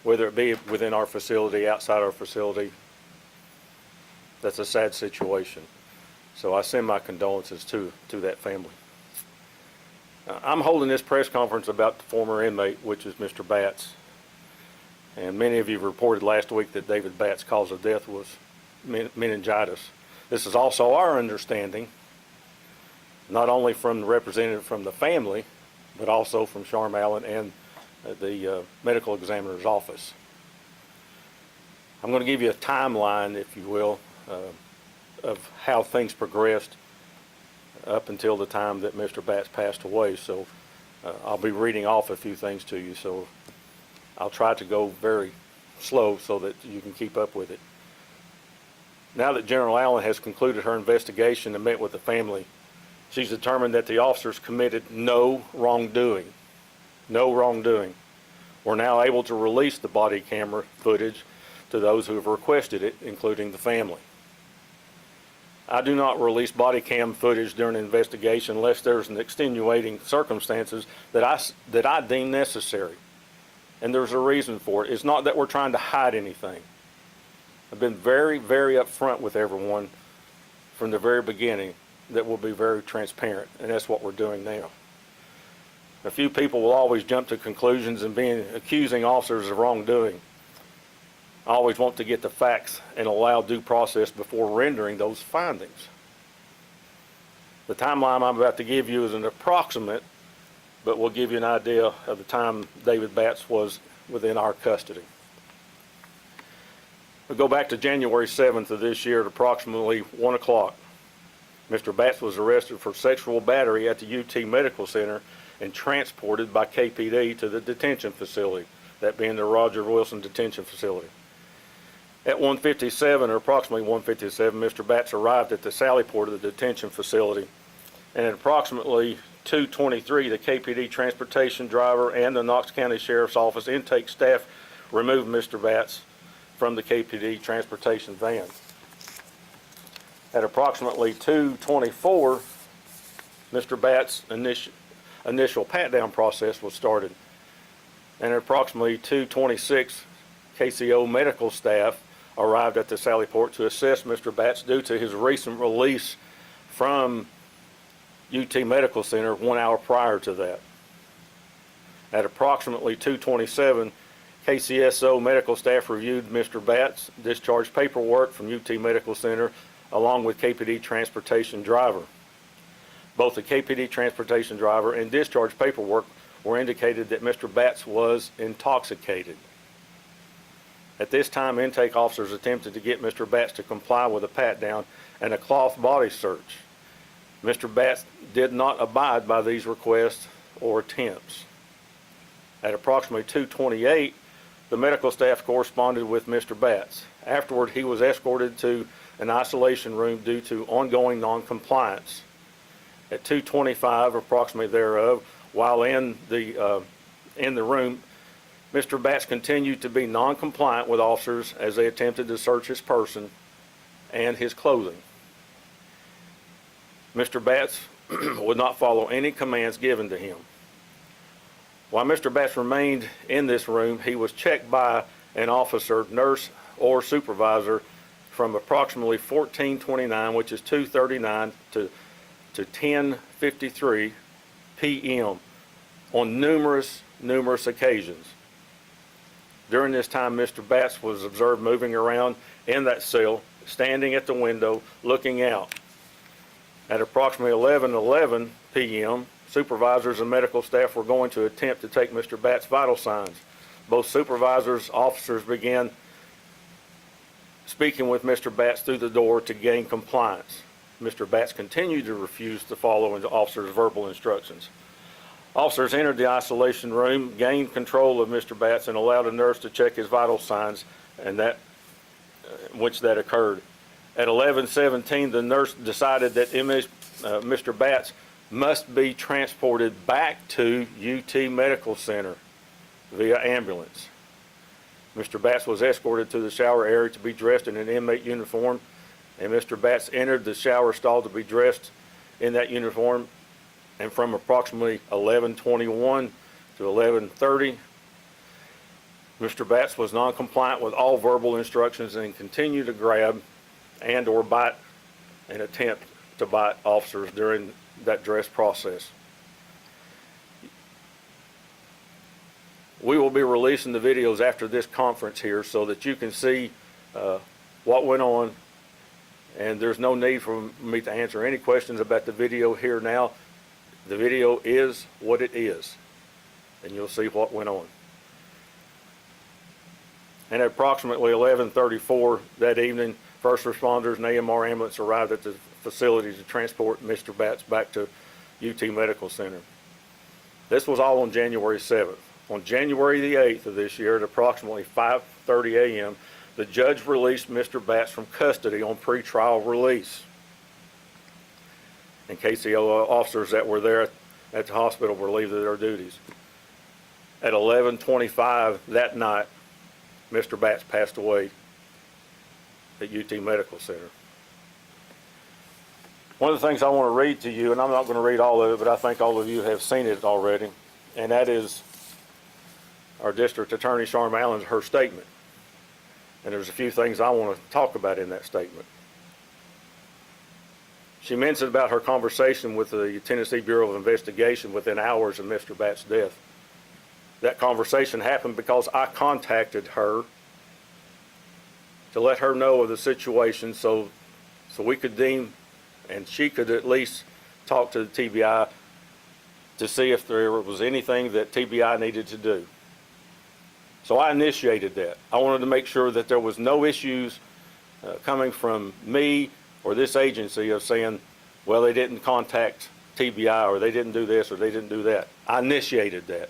whether it be within our facility, outside our facility. That's a sad situation. So I send my condolences to that family. I'm holding this press conference about the former inmate, which is Mr. Batts. And many of you reported last week that David Batts' cause of death was meningitis. This is also our understanding, not only from the representative from the family, but also from Sharm Allen and the medical examiner's office. I'm going to give you a timeline, if you will, of how things progressed up until the time that Mr. Batts passed away. So I'll be reading off a few things to you, so I'll try to go very slow so that you can keep up with it. Now that General Allen has concluded her investigation and met with the family, she's determined that the officers committed no wrongdoing. No wrongdoing. We're now able to release the body camera footage to those who have requested it, including the family. I do not release body cam footage during an investigation unless there's an extenuating circumstances that I deem necessary. And there's a reason for it. It's not that we're trying to hide anything. I've been very, very upfront with everyone from the very beginning that we'll be very transparent, and that's what we're doing now. A few people will always jump to conclusions and accusing officers of wrongdoing. I always want to get the facts and allow due process before rendering those findings. The timeline I'm about to give you is an approximate, but we'll give you an idea of the time David Batts was within our custody. We'll go back to January 7th of this year at approximately 1 o'clock. Mr. Batts was arrested for sexual battery at the UT Medical Center and transported by KPD to the detention facility, that being the Roger Wilson Detention Facility. At 1:57, or approximately 1:57, Mr. Batts arrived at the Sally Port of the detention facility, and at approximately 2:23, the KPD transportation driver and the Knox County Sheriff's Office intake staff removed Mr. Batts from the KPD transportation van. At approximately 2:24, Mr. Batts' initial pat-down process was started, and at approximately 2:26, KCSO medical staff arrived at the Sally Port to assess Mr. Batts due to his recent release from UT Medical Center 1 hour prior to that. At approximately 2:27, KCSO medical staff reviewed Mr. Batts' discharge paperwork from UT Medical Center along with KPD transportation driver. Both the KPD transportation driver and discharge paperwork were indicated that Mr. Batts was intoxicated. At this time, intake officers attempted to get Mr. Batts to comply with a pat-down and a cloth body search. Mr. Batts did not abide by these requests or attempts. At approximately 2:28, the medical staff corresponded with Mr. Batts. Afterward, he was escorted to an isolation room due to ongoing non-compliance. At 2:25, approximately thereof, while in the room, Mr. Batts continued to be non-compliant with officers as they attempted to search his person and his clothing. Mr. Batts would not follow any commands given to him. While Mr. Batts remained in this room, he was checked by an officer, nurse, or supervisor from approximately 14:29, which is 2:39, to 10:53 p.m. on numerous occasions. During this time, Mr. Batts was observed moving around in that cell, standing at the window, looking out. At approximately 11:11 p.m., supervisors and medical staff were going to attempt to take Mr. Batts' vital signs. Both supervisors, officers began speaking with Mr. Batts through the door to gain compliance. Mr. Batts continued to refuse to follow the officers' verbal instructions. Officers entered the isolation room, gained control of Mr. Batts, and allowed a nurse to check his vital signs, and which occurred. At 11:17, the nurse decided that Mr. Batts must be transported back to UT Medical Center via ambulance. Mr. Batts was escorted to the shower area to be dressed in an inmate uniform, and Mr. Batts entered the shower stall to be dressed in that uniform. And from approximately 11:21 to 11:30, Mr. Batts was non-compliant with all verbal instructions and continued to grab and or bite and attempt to bite officers during that dress process. We will be releasing the videos after this conference here so that you can see what went on, and there's no need for me to answer any questions about the video here now. The video is what it is, and you'll see what went on. And at approximately 11:34 that evening, first responders and AMR ambulance arrived at the facility to transport Mr. Batts back to UT Medical Center. This was all on January 7th. On January the 8th of this year at approximately 5:30 a.m., the judge released Mr. Batts from custody on pretrial release. And KCSO officers that were there at the hospital were relieved of their duties. At 11:25 that night, Mr. Batts passed away at UT Medical Center. One of the things I want to read to you, and I'm not going to read all of it, but I think all of you have seen it already, and that is our District Attorney, Sharma Allen's, her statement. And there's a few things I want to talk about in that statement. She mentioned about her conversation with the Tennessee Bureau of Investigation within hours of Mr. Batts' death. That conversation happened because I contacted her to let her know of the situation so we could deem, and she could at least talk to the TBI to see if there was anything that TBI needed to do. So I initiated that. I wanted to make sure that there was no issues coming from me or this agency of saying, well, they didn't contact TBI, or they didn't do this, or they didn't do that. I initiated that.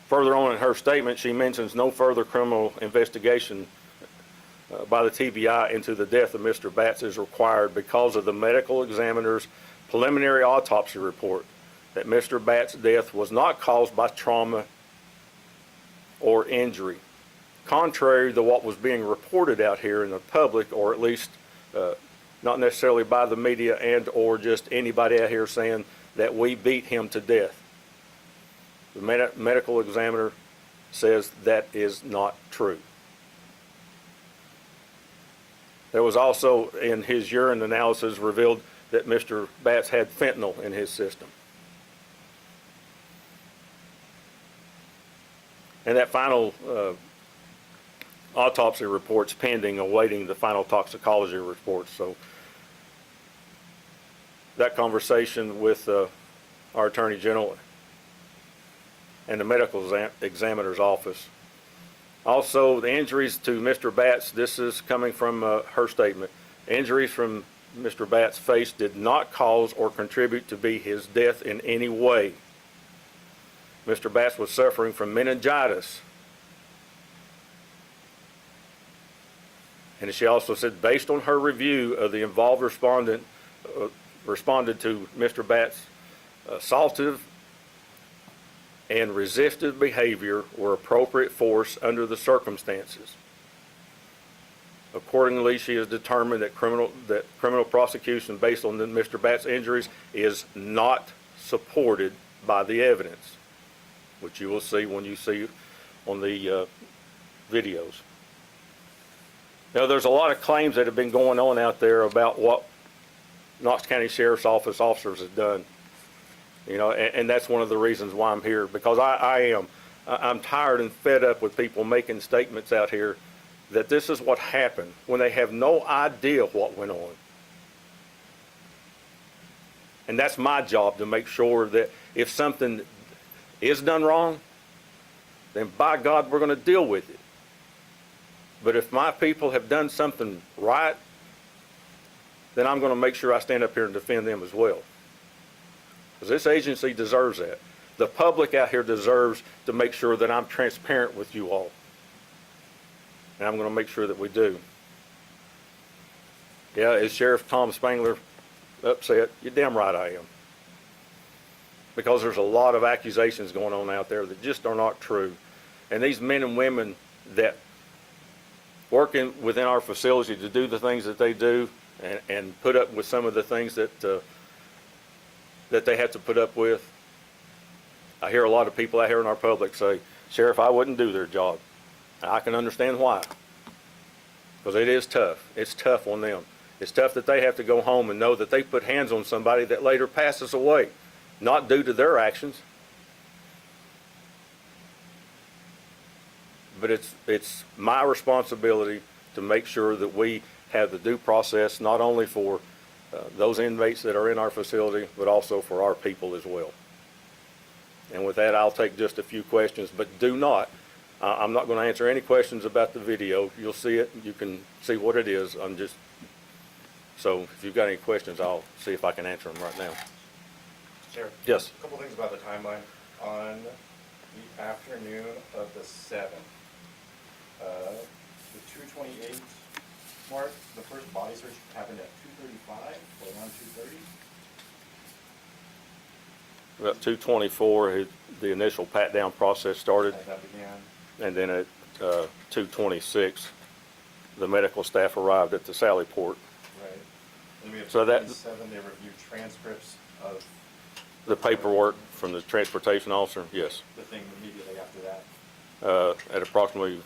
Further on in her statement, she mentions no further criminal investigation by the TBI into the death of Mr. Batts is required because of the medical examiner's preliminary autopsy report that Mr. Batts' death was not caused by trauma or injury. Contrary to what was being reported out here in the public, or at least not necessarily by the media and or just anybody out here saying that we beat him to death. The medical examiner says that is not true. There was also, in his urine analysis, revealed that Mr. Batts had fentanyl in his system. And that final autopsy report's pending, awaiting the final toxicology report. So that conversation with our Attorney General and the medical examiner's office. Also, the injuries to Mr. Batts, this is coming from her statement. Injuries from Mr. Batts' face did not cause or contribute to be his death in any way. Mr. Batts was suffering from meningitis. And she also said, based on her review of the involved responded to Mr. Batts' assaultive and resistive behavior were appropriate force under the circumstances. Accordingly, she has determined that criminal prosecution based on Mr. Batts' injuries is not supported by the evidence, which you will see when you see on the videos. Now, there's a lot of claims that have been going on out there about what Knox County Sheriff's Office officers have done. You know, and that's one of the reasons why I'm here, because I'm tired and fed up with people making statements out here that this is what happened when they have no idea what went on. And that's my job, to make sure that if something is done wrong, then by God, we're going to deal with it. But if my people have done something right, then I'm going to make sure I stand up here and defend them as well. Because this agency deserves that. The public out here deserves to make sure that I'm transparent with you all. And I'm going to make sure that we do. Yeah, is Sheriff Tom Spangler upset? You're damn right I am. Because there's a lot of accusations going on out there that just are not true. And these men and women that work within our facility to do the things that they do and put up with some of the things that they have to put up with, I hear a lot of people out here in our public say, Sheriff, I wouldn't do their job. I can understand why. Because it is tough. It's tough on them. It's tough that they have to go home and know that they put hands on somebody that later passes away, not due to their actions. But it's my responsibility to make sure that we have the due process, not only for those inmates that are in our facility, but also for our people as well. And with that, I'll take just a few questions, but do not, I'm not going to answer any questions about the video. You'll see it. You can see what it is. So if you've got any questions, I'll see if I can answer them right now. Sheriff? Yes. A couple things about the timeline. On the afternoon of the 7th, the 2:28 mark, the first body search happened at 2:35 or around 2:30? About 2:24, the initial pat-down process started, As that began. and then at 2:26, the medical staff arrived at the Sally Port. Right. And we have So that- 2:27, they reviewed transcripts of The paperwork from the transportation officer, yes. the thing immediately after that. At approximately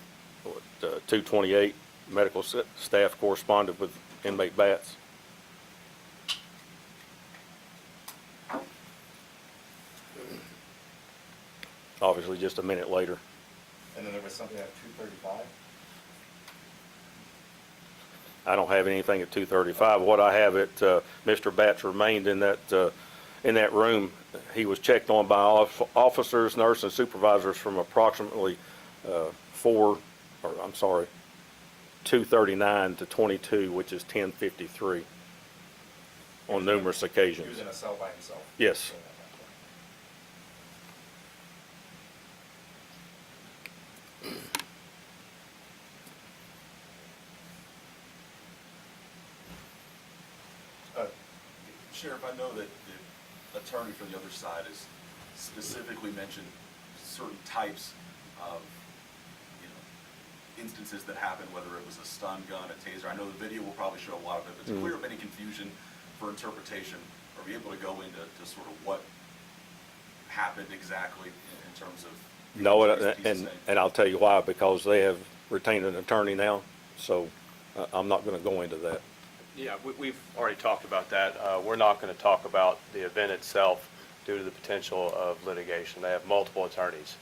2:28, medical staff corresponded with inmate Batts. Obviously, just a minute later. And then there was something at 2:35? I don't have anything at 2:35. What I have at, Mr. Batts remained in that room. He was checked on by officers, nurses, and supervisors from approximately 2:39 to 22, which is 10:53 on numerous He occasions. was in a cell by himself? Yes. Sheriff, I know that the attorney for the other side has specifically mentioned certain types of, instances that happened, whether it was a stun gun, a taser. I know the video will probably show a lot of it, but to clear up any confusion for interpretation, are we able to go into sort of what happened exactly in terms of? No, and I'll tell you why, because they have retained an attorney now, so I'm not going to go into that. Yeah, we've already talked about that. We're not going to talk about the event itself due to the potential of litigation. They have multiple attorneys.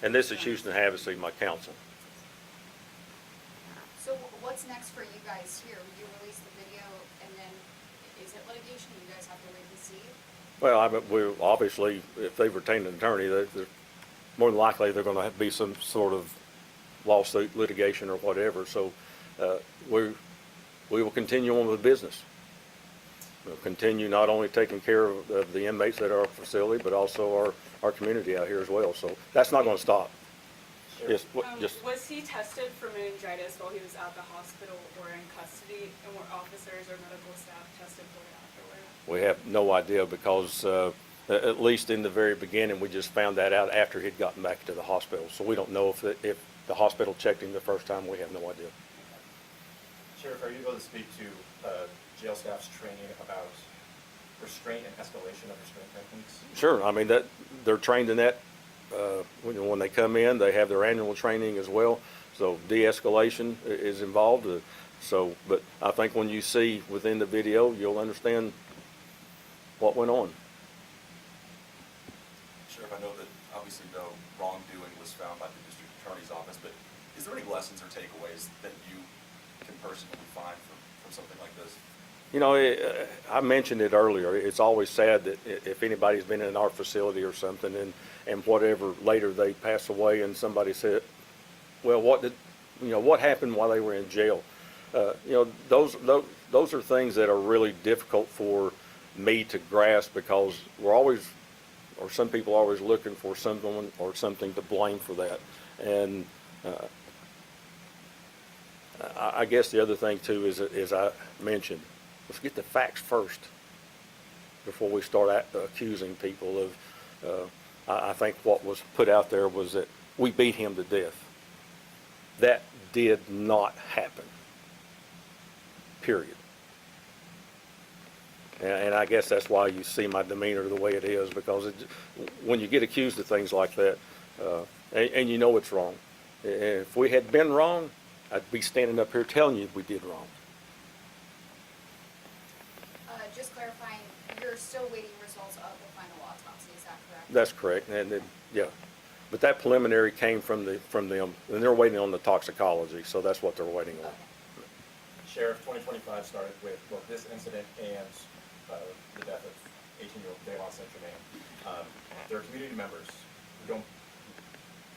And this is Houston Havasu, my counsel. So what's next for you guys here? You release the video and then is it litigation? You guys have to wait and see? Well, we're obviously, if they've retained an attorney, they're more than likely they're going to be some sort of lawsuit, litigation, or whatever. So we will continue on with business. We'll continue not only taking care of the inmates at our facility, but also our community out here as well. So that's not going to stop. Yes, Was he tested for meningitis while he was at the hospital or in custody, and were officers or medical staff tested for it afterward? We have no idea because at least in the very beginning, we just found that out after he'd gotten back to the hospital. So we don't know if the hospital checked him the first time. We have no idea. Sheriff, are you able to speak to jail staff's training about restraint and escalation of restraint techniques? Sure. I mean, they're trained in that. When they come in, they have their annual training as well. So de-escalation is involved. But I think when you see within the video, you'll understand what went on. Sheriff, I know that obviously no wrongdoing was found by the district attorney's office, but is there any lessons or takeaways that you can personally find from something like this? I mentioned it earlier. It's always sad that if anybody's been in our facility or something and whatever, later they pass away and somebody said, well, what happened while they were in jail? Those are things that are really difficult for me to grasp because we're always, or some people are always looking for someone or something to blame for that. And I guess the other thing too is, as I mentioned, let's get the facts first before we start accusing people of, I think what was put out there was that we beat him to death. That did not happen, period. And I guess that's why you see my demeanor the way it is, because when you get accused of things like that, and you know it's wrong. If we had been wrong, I'd be standing up here telling you we did wrong. Just clarifying, you're still waiting results of the final autopsy, is that correct? That's correct, yeah. But that preliminary came from them, and they're waiting on the toxicology, so that's what they're waiting on. Okay. Sheriff, 2025 started with both this incident and the death of 18-year-old Devon St. Germain. There are community members who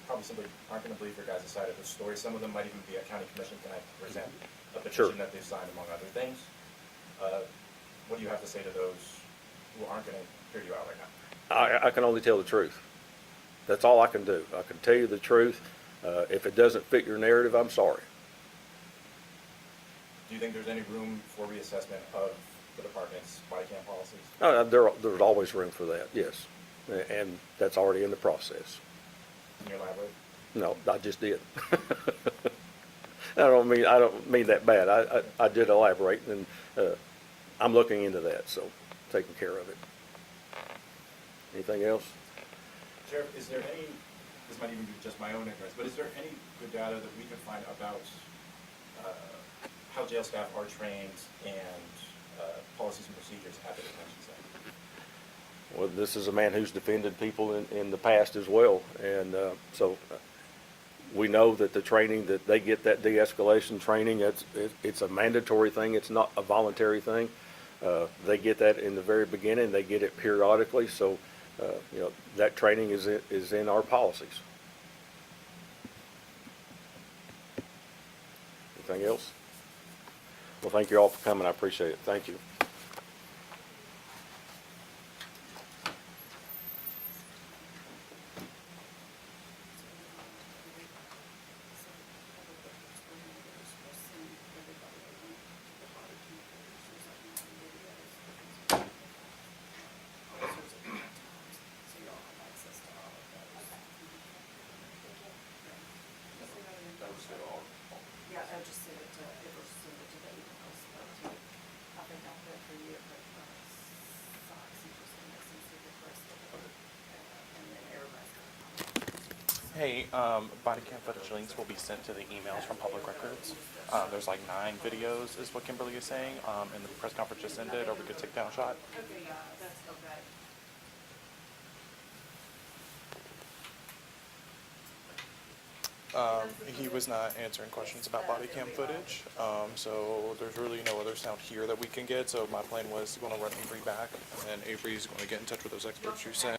probably simply aren't going to believe your guys' side of the story. Some of them might even be at county commission tonight to present a petition Sure. that they've signed, among other things. What do you have to say to those who aren't going to hear you out right now? I can only tell the truth. That's all I can do. I can tell you the truth. If it doesn't fit your narrative, I'm sorry. Do you think there's any room for reassessment of the department's body cam policies? There's always room for that, yes. And that's already in the process. Can you elaborate? No, I just did. I don't mean that bad. I did elaborate, and I'm looking into that, so taking care of it. Anything else? Sheriff, is there any, this might even be just my own ignorance, but is there any good data that we can find about how jail staff are trained and policies and procedures at the detention center? Well, this is a man who's defended people in the past as well, and so we know that the training, that they get that de-escalation training, it's a mandatory thing, it's not a voluntary thing. They get that in the very beginning, they get it periodically, so that training is in our policies. Anything else? Well, thank you all for coming, I appreciate it, thank you. Yeah, I would just send it to, if we're send it to the emails, but I think I'll put it for you, but socks, and just make some super first, and then everybody's got. Hey, body cam footage links will be sent to the emails from public records. There's like 9 videos is what Kimberly is saying, and the press conference just ended, or we could take down a shot. Okay, yeah, that's okay. He was not answering questions about body cam footage, so there's really no other sound here that we can get, so my plan was going to run Avery back, and then Avery's going to get in touch with those experts you sent.